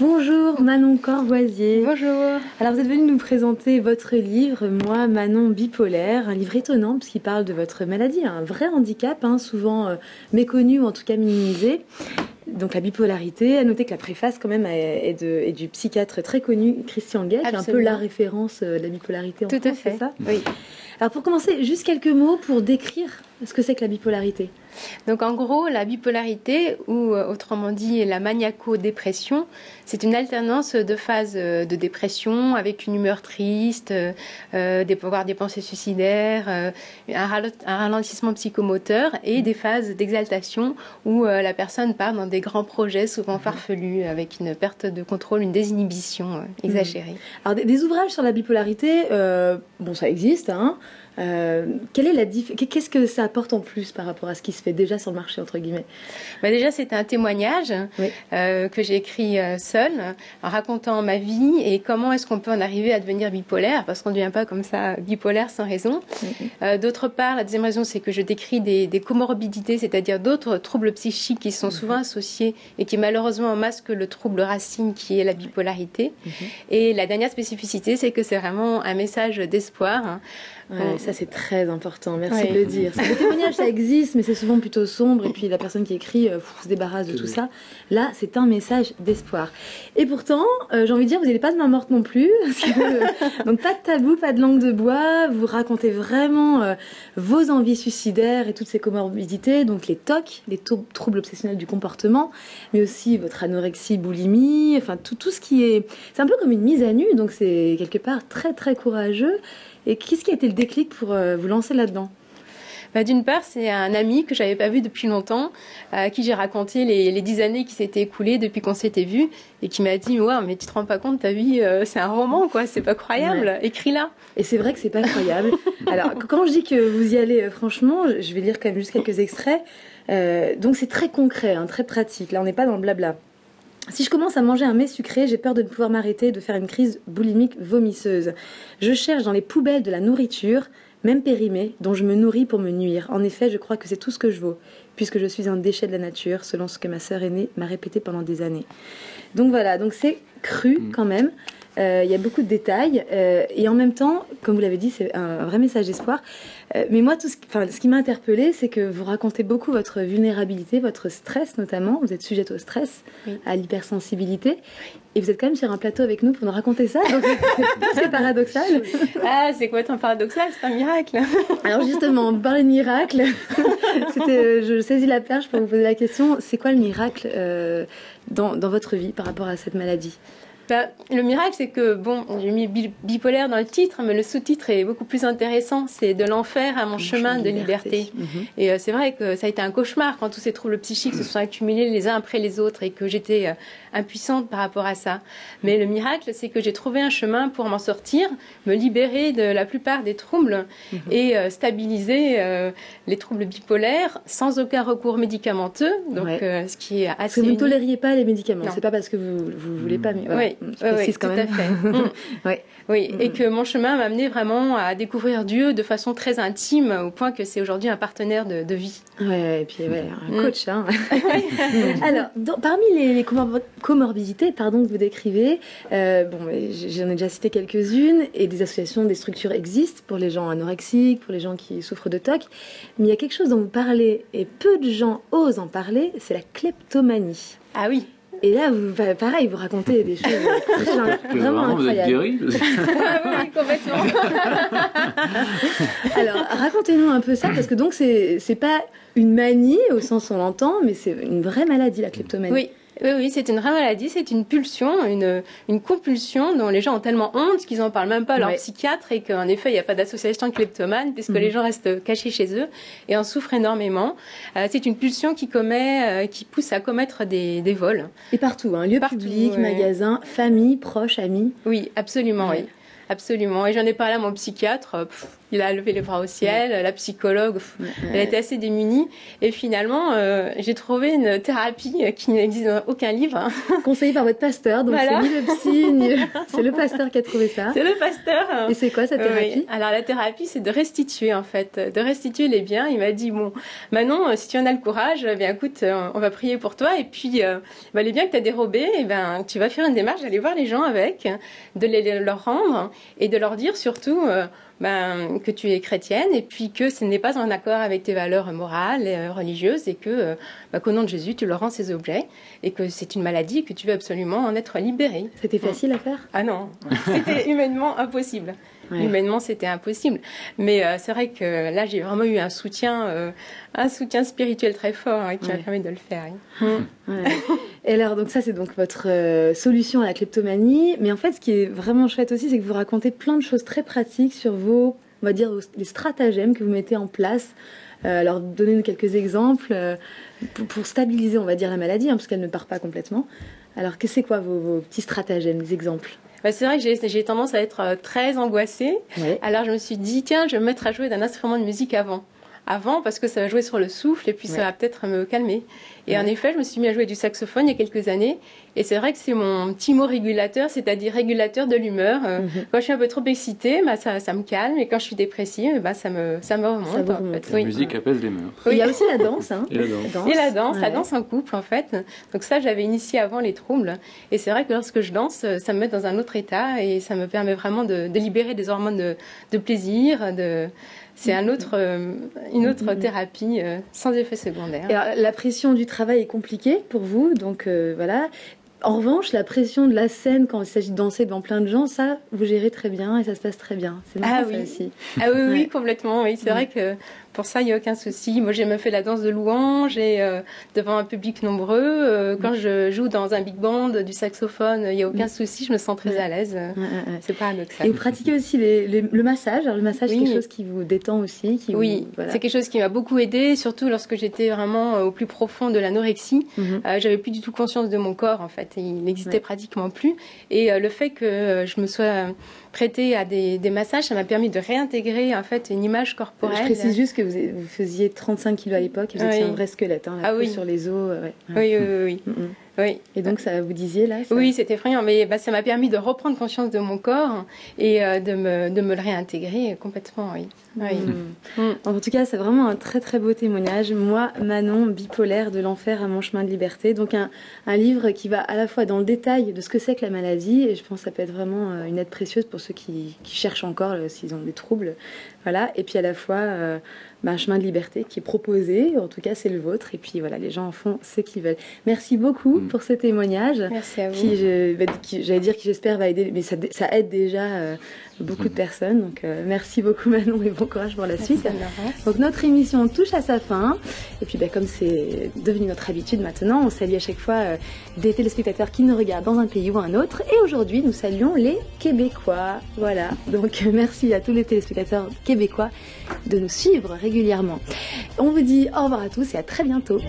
Bonjour Manon Corvoisier. Bonjour. Alors vous êtes venue nous présenter votre livre, Moi Manon bipolaire, un livre étonnant puisqu'il parle de votre maladie, un vrai handicap, souvent méconnu ou en tout cas minimisé. Donc la bipolarité, à noter que la préface quand même est du psychiatre très connu Christian Guay, qui est un peu la référence de la bipolarité en France, c'est ça ? Oui. Alors pour commencer, juste quelques mots pour décrire ce que c'est que la bipolarité. Donc en gros, la bipolarité, ou autrement dit la maniaco-dépression, c'est une alternance de phases de dépression avec une humeur triste, voire des pensées suicidaires, un ralentissement psychomoteur et des phases d'exaltation où la personne part dans des grands projets souvent farfelus avec une perte de contrôle, une désinhibition exagérée. Alors des ouvrages sur la bipolarité, ça existe, qu'est-ce que ça apporte en plus par rapport à ce qui se fait déjà sur le marché, entre guillemets? Déjà, c'est un témoignage que j'ai écrit seule, en racontant ma vie et comment est-ce qu'on peut en arriver à devenir bipolaire, parce qu'on ne devient pas comme ça bipolaire sans raison. D'autre part, la deuxième raison, c'est que je décris des comorbidités, c'est-à-dire d'autres troubles psychiques qui sont souvent associés et qui malheureusement masquent le trouble racine qui est la bipolarité. Et la dernière spécificité, c'est que c'est vraiment un message d'espoir. Ça c'est très important, merci de le dire. Le témoignage ça existe, mais c'est souvent plutôt sombre et puis la personne qui écrit se débarrasse de tout ça. Là c'est un message d'espoir. Et pourtant, j'ai envie de dire, vous n'êtes pas de main morte non plus. Donc pas de tabou, pas de langue de bois, vous racontez vraiment vos envies suicidaires et toutes ces comorbidités, donc les TOC, les troubles obsessionnels du comportement, mais aussi votre anorexie, boulimie, enfin tout ce qui est... C'est un peu comme une mise à nu, donc c'est quelque part très très courageux. Et qu'est-ce qui a été le déclic pour vous lancer là-dedans ? D'une part, c'est un ami que j'avais pas vu depuis longtemps, à qui j'ai raconté les 10 années qui s'étaient écoulées depuis qu'on s'était vus, et qui m'a dit « mais tu te rends pas compte, ta vie, c'est un roman, quoi, c'est pas croyable, écris-la ». Et c'est vrai que c'est pas croyable. Alors, quand je dis que vous y allez, franchement, je vais lire quand même juste quelques extraits. Donc c'est très concret, très pratique. Là, on n'est pas dans le blabla. Si je commence à manger un mets sucré, j'ai peur de ne pouvoir m'arrêter, de faire une crise boulimique vomisseuse. Je cherche dans les poubelles de la nourriture, même périmée, dont je me nourris pour me nuire. En effet, je crois que c'est tout ce que je vaux, puisque je suis un déchet de la nature, selon ce que ma sœur aînée m'a répété pendant des années. Donc voilà, donc c'est cru quand même. Il y a beaucoup de détails et en même temps, comme vous l'avez dit, c'est un vrai message d'espoir. Mais moi, ce qui m'a interpellée, c'est que vous racontez beaucoup votre vulnérabilité, votre stress notamment. Vous êtes sujette au stress, à l'hypersensibilité. Et vous êtes quand même sur un plateau avec nous pour nous raconter ça. Donc c'est paradoxal. C'est quoi ton paradoxal? C'est un miracle. Alors justement, on parlait de miracle. Je saisis la perche pour vous poser la question. C'est quoi le miracle dans votre vie par rapport à cette maladie? Le miracle, c'est que, j'ai mis bipolaire dans le titre, mais le sous-titre est beaucoup plus intéressant. C'est de l'enfer à mon chemin de liberté. Et c'est vrai que ça a été un cauchemar quand tous ces troubles psychiques se sont accumulés les uns après les autres et que j'étais impuissante par rapport à ça. Mais le miracle, c'est que j'ai trouvé un chemin pour m'en sortir, me libérer de la plupart des troubles et stabiliser les troubles bipolaires sans aucun recours médicamenteux. Donc, ce qui est assez... Parce que vous ne tolériez pas les médicaments. C'est pas parce que vous voulez pas... Mais tout à fait. Et que mon chemin m'a amené vraiment à découvrir Dieu de façon très intime, au point que c'est aujourd'hui un partenaire de vie. Et puis un coach. Alors, parmi les comorbidités que vous décrivez, j'en ai déjà cité quelques-unes, et des associations, des structures existent pour les gens anorexiques, pour les gens qui souffrent de TOC, mais il y a quelque chose dont vous parlez, et peu de gens osent en parler, c'est la kleptomanie. Ah oui. Et là, vous racontez des choses vraiment incroyables. Vous êtes guéri. Oui, complètement. Alors, racontez-nous un peu ça, parce que donc c'est pas une manie au sens où on l'entend, mais c'est une vraie maladie, la kleptomanie. Oui, c'est une vraie maladie, c'est une pulsion, une compulsion dont les gens ont tellement honte qu'ils n'en parlent même pas à leur psychiatre et qu'en effet, il n'y a pas d'association de kleptomanes puisque les gens restent cachés chez eux et en souffrent énormément. C'est une pulsion qui pousse à commettre des vols. Et partout, lieu public, magasin, famille, proches, amis. Oui, absolument, oui. Absolument. Et j'en ai parlé à mon psychiatre. il a levé les bras au ciel, la psychologue, elle était assez démunie. Et finalement, j'ai trouvé une thérapie qui n'existe dans aucun livre. Hein. Conseillée par votre pasteur, donc voilà. C'est ni le psy, c'est le pasteur qui a trouvé ça. C'est le pasteur. Et c'est quoi cette thérapie? Alors la thérapie, c'est de restituer en fait, de restituer les biens. Il m'a dit, bon, Manon, si tu en as le courage, bien écoute, on va prier pour toi. Et puis, les biens que tu as dérobés, tu vas faire une démarche d'aller voir les gens avec, de leur rendre et de leur dire surtout que tu es chrétienne et puis que ce n'est pas en accord avec tes valeurs morales et religieuses et que qu'au nom de Jésus, tu leur rends ces objets et que c'est une maladie et que tu veux absolument en être libérée. C'était facile à faire? Ah non, c'était humainement impossible. Ouais. Humainement, c'était impossible. Mais c'est vrai que là, j'ai vraiment eu un soutien spirituel très fort qui m'a permis de le faire. Et alors, donc ça, c'est donc votre solution à la kleptomanie. Mais en fait, ce qui est vraiment chouette aussi, c'est que vous racontez plein de choses très pratiques sur vos, on va dire, les stratagèmes que vous mettez en place. Alors, donnez-nous quelques exemples pour stabiliser, on va dire, la maladie, parce qu'elle ne part pas complètement. Alors, que c'est quoi vos petits stratagèmes, des exemples? C'est vrai que j'ai tendance à être très angoissée. Oui. Alors je me suis dit, tiens, je vais me mettre à jouer d'un instrument de musique avant parce que ça va jouer sur le souffle et puis ça va peut-être me calmer. Et en effet, je me suis mis à jouer du saxophone il y a quelques années. Et c'est vrai que c'est mon petit mot régulateur, c'est-à-dire régulateur de l'humeur. Quand je suis un peu trop excitée, ça me calme. Et quand je suis dépressive, ça me remonte. En fait. La musique apaise les mœurs. Oui. Il y a aussi la danse. Hein. Et la danse. Et la danse en couple, en fait. Donc ça, j'avais initié avant les troubles. Et c'est vrai que lorsque je danse, ça me met dans un autre état. Et ça me permet vraiment de libérer des hormones de plaisir, c'est une autre thérapie sans effet secondaire. Et alors, la pression du travail est compliquée pour vous, donc voilà. En revanche, la pression de la scène, quand il s'agit de danser devant plein de gens, ça, vous gérez très bien et ça se passe très bien. C'est marrant, ça aussi. Ah oui, complètement. Oui, c'est vrai que pour ça, il n'y a aucun souci. Moi, j'ai même fait la danse de louange et devant un public nombreux. Quand je joue dans un big band du saxophone, il n'y a aucun souci. Je me sens très à l'aise. C'est paradoxal. Et vous pratiquez aussi le massage. Alors, le massage, c'est quelque chose qui vous détend aussi. C'est quelque chose qui m'a beaucoup aidée, surtout lorsque j'étais vraiment au plus profond de l'anorexie. J'avais plus du tout conscience de mon corps, en fait. Il n'existait pratiquement plus. Et le fait que je me sois prêtée à des massages, ça m'a permis de réintégrer, en fait, une image corporelle. Je précise juste que vous faisiez 35 kilos à l'époque et vous étiez un vrai squelette, hein, sur les os. Oui. Oui. Et donc, ça vous disiez là ça... Oui, c'était effrayant, mais ça m'a permis de reprendre conscience de mon corps et de me le réintégrer complètement, oui. En tout cas, c'est vraiment un très très beau témoignage. Moi, Manon, bipolaire de l'enfer à mon chemin de liberté. Donc un livre qui va à la fois dans le détail de ce que c'est que la maladie, et je pense que ça peut être vraiment une aide précieuse pour ceux qui cherchent encore s'ils ont des troubles. Voilà. Et puis à la fois un chemin de liberté qui est proposé, en tout cas c'est le vôtre, et puis voilà, les gens en font ce qu'ils veulent. Merci beaucoup pour ce témoignage. Merci à vous. J'allais dire qui j'espère va aider, mais ça aide déjà beaucoup de personnes. Donc merci beaucoup Manon et bon courage pour la suite. Donc notre émission touche à sa fin, et puis comme c'est devenu notre habitude maintenant, on salue à chaque fois des téléspectateurs qui nous regardent dans un pays ou un autre, et aujourd'hui nous saluons les Québécois. Voilà, donc merci à tous les téléspectateurs québécois de nous suivre régulièrement. On vous dit au revoir à tous et à très bientôt.